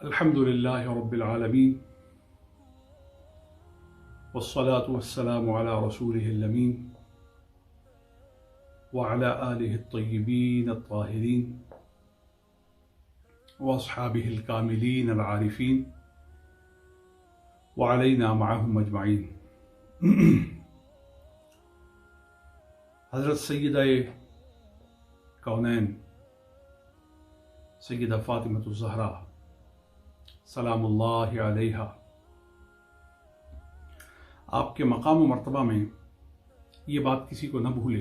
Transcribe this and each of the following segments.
الحمد لله رب العالمين والصلاة والسلام على رسوله الأمين وعلى آله الطيبين الطاهرين وأصحابه الكاملين العارفين وعلينا معهم أجمعين. حضرت سیدہ کونین سیدہ فاطمۃ الزہرا سلام اللہ علیہا، آپ کے مقام و مرتبہ میں یہ بات کسی کو نہ بھولے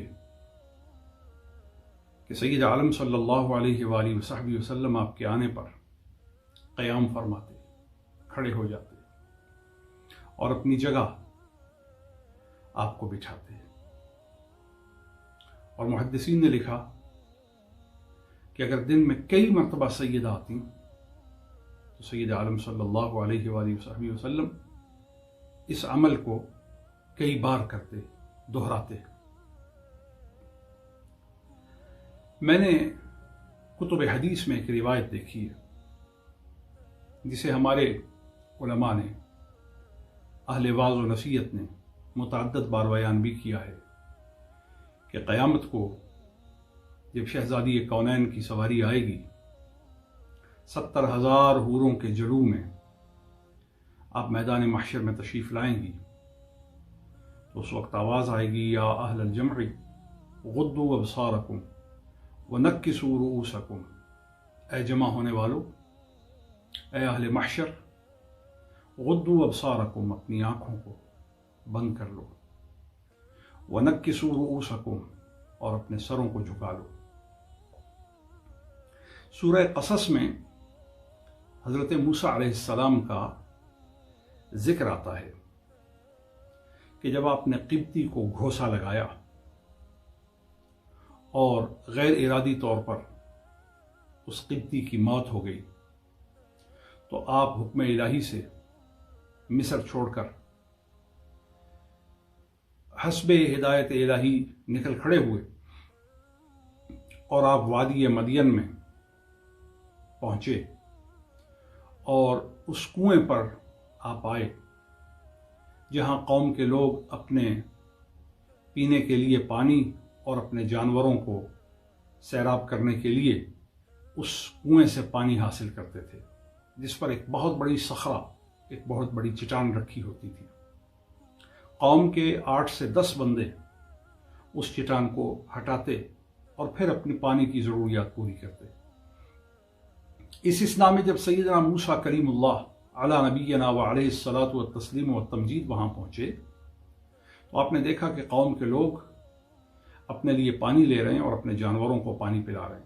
کہ سید عالم صلی اللہ علیہ وآلہ وصحبہ وسلم آپ کے آنے پر قیام فرماتے، کھڑے ہو جاتے اور اپنی جگہ آپ کو بٹھاتے. اور محدثین نے لکھا کہ اگر دن میں کئی مرتبہ سیدہ آتی تو سید عالم صلی اللہ علیہ وآلہ وصحبہ وسلم اس عمل کو کئی بار کرتے، دہراتے. میں نے کتب حدیث میں ایک روایت دیکھی ہے جسے ہمارے علماء نے، اہل واعظ و نصیحت نے متعدد بار بیان بھی کیا ہے کہ قیامت کو جب شہزادی کونین کی سواری آئے گی، 70,000 حوروں کے جلوہ میں آپ میدان محشر میں تشریف لائیں گی تو اس وقت آواز آئے گی، یا اہل الجمع غضوا ابصارکم ونکسوا رؤوسکم، اے جمع ہونے والو، اے اہل محشر، غضوا ابصارکم، اپنی آنکھوں کو بند کر لو، ونکسوا رؤوسکم، اور اپنے سروں کو جھکا لو. سورہ قصص میں حضرت موسیٰ علیہ السلام کا ذکر آتا ہے کہ جب آپ نے قبطی کو گھوسا لگایا اور غیر ارادی طور پر اس قبطی کی موت ہو گئی تو آپ حکم الہی سے مصر چھوڑ کر حسب ہدایت الہی نکل کھڑے ہوئے اور آپ وادی مدین میں پہنچے اور اس کنویں پر آپ آئے جہاں قوم کے لوگ اپنے پینے کے لیے پانی اور اپنے جانوروں کو سیراب کرنے کے لیے اس کنویں سے پانی حاصل کرتے تھے، جس پر ایک بہت بڑی صخرہ، ایک بہت بڑی چٹان رکھی ہوتی تھی. قوم کے 8 سے 10 بندے اس چٹان کو ہٹاتے اور پھر اپنی پانی کی ضروریات پوری کرتے. اس اسنا میں جب سیدنا موسیٰ کلیم اللہ علی نبینا وعلیہ الصلاۃ والتسلیم والتمجید وہاں پہنچے تو آپ نے دیکھا کہ قوم کے لوگ اپنے لیے پانی لے رہے ہیں اور اپنے جانوروں کو پانی پلا رہے ہیں،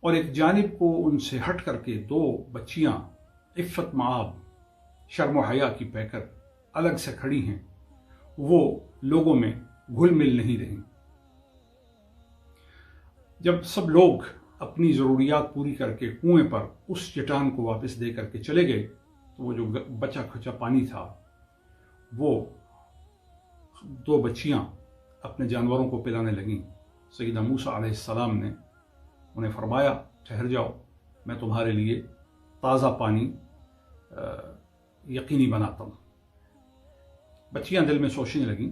اور ایک جانب کو ان سے ہٹ کر کے 2 بچیاں عفت معاب، شرم و حیا کی پہ کر الگ سے کھڑی ہیں، وہ لوگوں میں گھل مل نہیں رہی. جب سب لوگ اپنی ضروریات پوری کر کے کنویں پر اس چٹان کو واپس دے کر کے چلے گئے تو وہ جو بچا کھچا پانی تھا وہ 2 بچیاں اپنے جانوروں کو پلانے لگیں. سیدنا موسیٰ علیہ السلام نے انہیں فرمایا، ٹھہر جاؤ، میں تمہارے لیے تازہ پانی یقینی بناتا ہوں. بچیاں دل میں سوچنے لگیں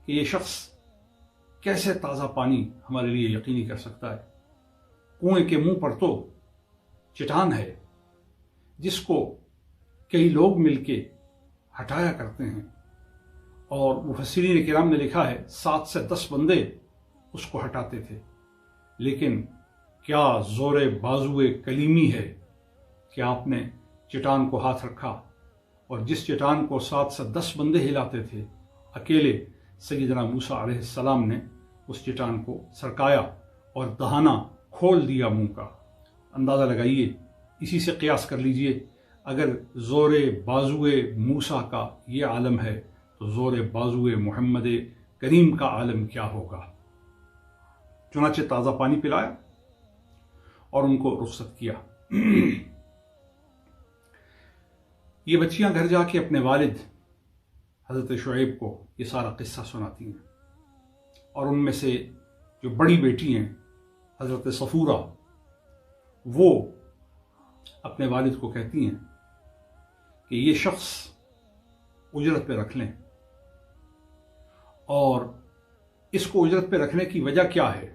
کہ یہ شخص کیسے تازہ پانی ہمارے لیے یقینی کر سکتا ہے؟ کنویں کے منہ پر تو چٹان ہے جس کو کئی لوگ مل کے ہٹایا کرتے ہیں، اور مفسرین کرام نے لکھا ہے 7 سے 10 بندے اس کو ہٹاتے تھے، لیکن کیا زور بازوئے کلیمی ہے کہ آپ نے چٹان کو ہاتھ رکھا اور جس چٹان کو 7 سے 10 بندے ہلاتے تھے، اکیلے سیدنا موسیٰ علیہ السلام نے اس چٹان کو سرکایا اور دہانہ کھول دیا منہ کا. اندازہ لگائیے، اسی سے قیاس کر لیجئے، اگر زور بازوئے موسیٰ کا یہ عالم ہے تو زور بازوئے محمد کریم کا عالم کیا ہوگا. چنانچہ تازہ پانی پلایا اور ان کو رخصت کیا. یہ بچیاں گھر جا کے اپنے والد حضرت شعیب کو یہ سارا قصہ سناتی ہیں، اور ان میں سے جو بڑی بیٹی ہیں حضرت صفورہ، وہ اپنے والد کو کہتی ہیں کہ یہ شخص اجرت پہ رکھ لیں، اور اس کو اجرت پہ رکھنے کی وجہ کیا ہے؟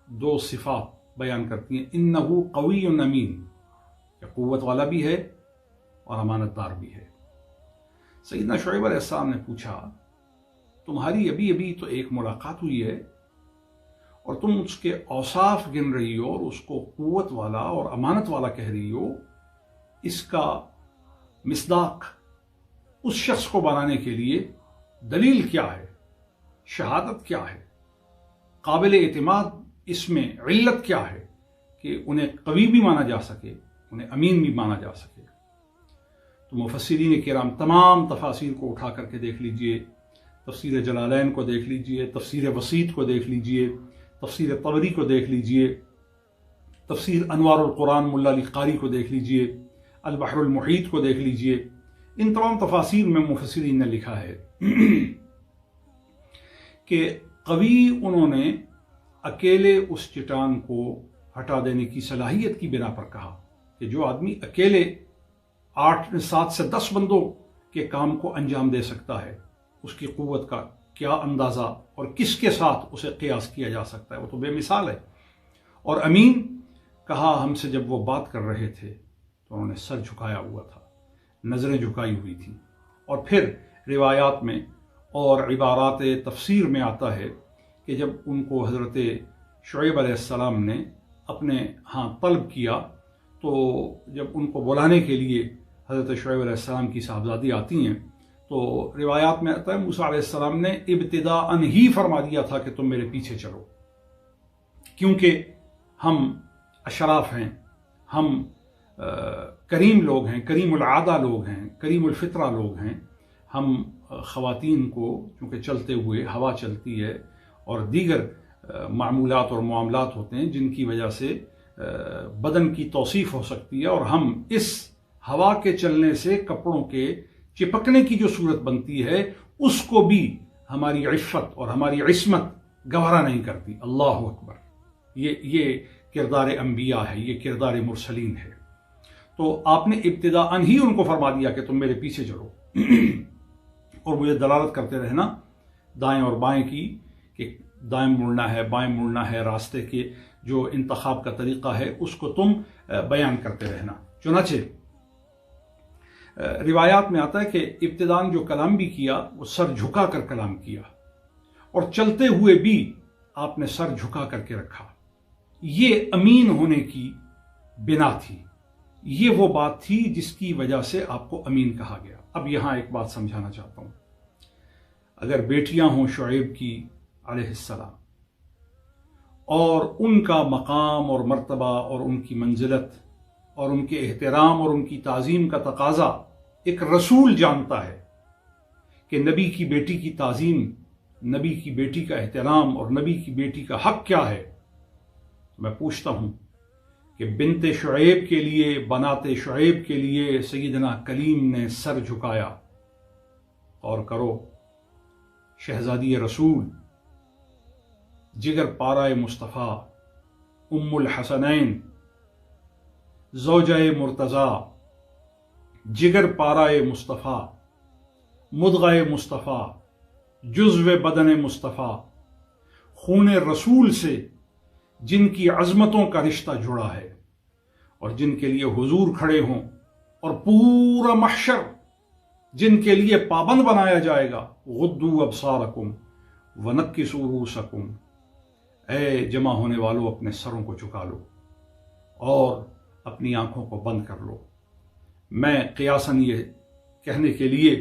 2 صفات بیان کرتی ہیں، انہو قوی امین، کہ قوت والا بھی ہے اور امانت دار بھی ہے۔ سیدنا شعیب علیہ السلام نے پوچھا، تمہاری ابھی تو ایک ملاقات ہوئی ہے اور تم اس کے اوصاف گن رہی ہو اور اس کو قوت والا اور امانت والا کہہ رہی ہو، اس کا مصداق اس شخص کو بنانے کے لیے دلیل کیا ہے؟ شہادت کیا ہے؟ قابل اعتماد اس میں علت کیا ہے کہ انہیں قوی بھی مانا جا سکے، انہیں امین بھی مانا جا سکے؟ تو مفسرین کرام تمام تفاسیر کو اٹھا کر کے دیکھ لیجئے، تفسیر جلالین کو دیکھ لیجئے، تفسیر وسیط کو دیکھ لیجئے، تفسیر طبری کو دیکھ لیجئے، تفسیر انوار القرآن ملا علی قاری کو دیکھ لیجئے، البحر المحیط کو دیکھ لیجئے۔ ان تمام تفاسیر میں مفسرین نے لکھا ہے کہ قوی انہوں نے اکیلے اس چٹان کو ہٹا دینے کی صلاحیت کی بنا پر کہا کہ جو آدمی اکیلے 7 سے 10 بندوں کے کام کو انجام دے سکتا ہے، اس کی قوت کا کیا اندازہ اور کس کے ساتھ اسے قیاس کیا جا سکتا ہے، وہ تو بے مثال ہے۔ اور امین کہا ہم سے جب وہ بات کر رہے تھے تو انہوں نے سر جھکایا ہوا تھا، نظریں جھکائی ہوئی تھیں۔ اور پھر روایات میں اور عبارات تفسیر میں آتا ہے کہ جب ان کو حضرت شعیب علیہ السلام نے اپنے ہاں طلب کیا تو جب ان کو بلانے کے لیے حضرت شعیب علیہ السلام کی صاحبزادی آتی ہیں تو روایات میں آتا ہے موسیٰ علیہ السلام نے ابتداءً ہی فرما دیا تھا کہ تم میرے پیچھے چلو، کیونکہ ہم اشراف ہیں، ہم کریم لوگ ہیں، کریم العادہ لوگ ہیں، کریم الفطرہ لوگ ہیں۔ ہم خواتین کو چونکہ چلتے ہوئے ہوا چلتی ہے اور دیگر معمولات اور معاملات ہوتے ہیں جن کی وجہ سے بدن کی توصیف ہو سکتی ہے، اور ہم اس ہوا کے چلنے سے کپڑوں کے چپکنے کی جو صورت بنتی ہے اس کو بھی ہماری عفت اور ہماری عصمت گوارا نہیں کرتی۔ اللہ اکبر، یہ کردار انبیاء ہے، یہ کردار مرسلین ہے۔ تو آپ نے ابتداءً ہی ان کو فرما دیا کہ تم میرے پیچھے چلو اور مجھے دلالت کرتے رہنا دائیں اور بائیں کی، کہ دائیں مڑنا ہے، بائیں مڑنا ہے، راستے کے جو انتخاب کا طریقہ ہے اس کو تم بیان کرتے رہنا۔ چنانچہ روایات میں آتا ہے کہ ابتداءً جو کلام بھی کیا وہ سر جھکا کر کلام کیا، اور چلتے ہوئے بھی آپ نے سر جھکا کر کے رکھا۔ یہ امین ہونے کی بنا تھی، یہ وہ بات تھی جس کی وجہ سے آپ کو امین کہا گیا۔ اب یہاں ایک بات سمجھانا چاہتا ہوں، اگر بیٹیاں ہوں شعیب کی علیہ السلام اور ان کا مقام اور مرتبہ اور ان کی منزلت اور ان کے احترام اور ان کی تعظیم کا تقاضا ایک رسول جانتا ہے کہ نبی کی بیٹی کی تعظیم، نبی کی بیٹی کا احترام اور نبی کی بیٹی کا حق کیا ہے، میں پوچھتا ہوں کہ بنت شعیب کے لیے، بنات شعیب کے لیے سیدنا کلیم نے سر جھکایا۔ اور کرو، شہزادی رسول، جگر پارہ مصطفیٰ، ام الحسنین، زوجہ مرتضیٰ، جگر پارہ مصطفیٰ، مدغہ مصطفیٰ، جزو بدن مصطفیٰ، خون رسول سے جن کی عظمتوں کا رشتہ جڑا ہے اور جن کے لیے حضور کھڑے ہوں اور پورا محشر جن کے لیے پابند بنایا جائے گا، غضوا ابصارکم ونکسوا رؤوسکم، اے جمع ہونے والوں اپنے سروں کو جھکا لو اور اپنی آنکھوں کو بند کر لو۔ میں قیاساً یہ کہنے کے لیے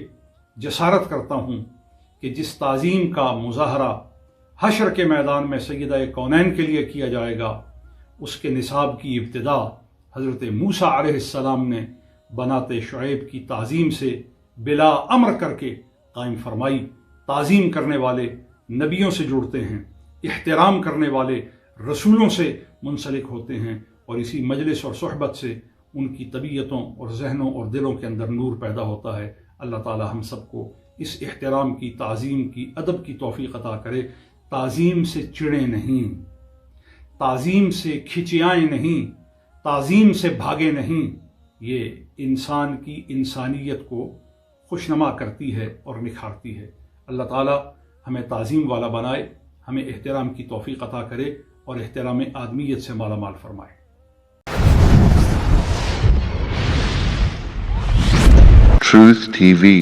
جسارت کرتا ہوں کہ جس تعظیم کا مظاہرہ حشر کے میدان میں سیدہ کونین کے لیے کیا جائے گا، اس کے نصاب کی ابتدا حضرت موسیٰ علیہ السلام نے بنات شعیب کی تعظیم سے بلا امر کر کے قائم فرمائی۔ تعظیم کرنے والے نبیوں سے جڑتے ہیں، احترام کرنے والے رسولوں سے منسلک ہوتے ہیں، اور اسی مجلس اور صحبت سے ان کی طبیعتوں اور ذہنوں اور دلوں کے اندر نور پیدا ہوتا ہے۔ اللہ تعالی ہم سب کو اس احترام کی، تعظیم کی، ادب کی توفیق عطا کرے۔ تعظیم سے چڑیں نہیں، تعظیم سے کھچیائیں نہیں، تعظیم سے بھاگے نہیں، یہ انسان کی انسانیت کو خوشنما کرتی ہے اور نکھارتی ہے۔ اللہ تعالی ہمیں تعظیم والا بنائے، ہمیں احترام کی توفیق عطا کرے اور احترام آدمیت سے مالا مال فرمائے۔ Truth TV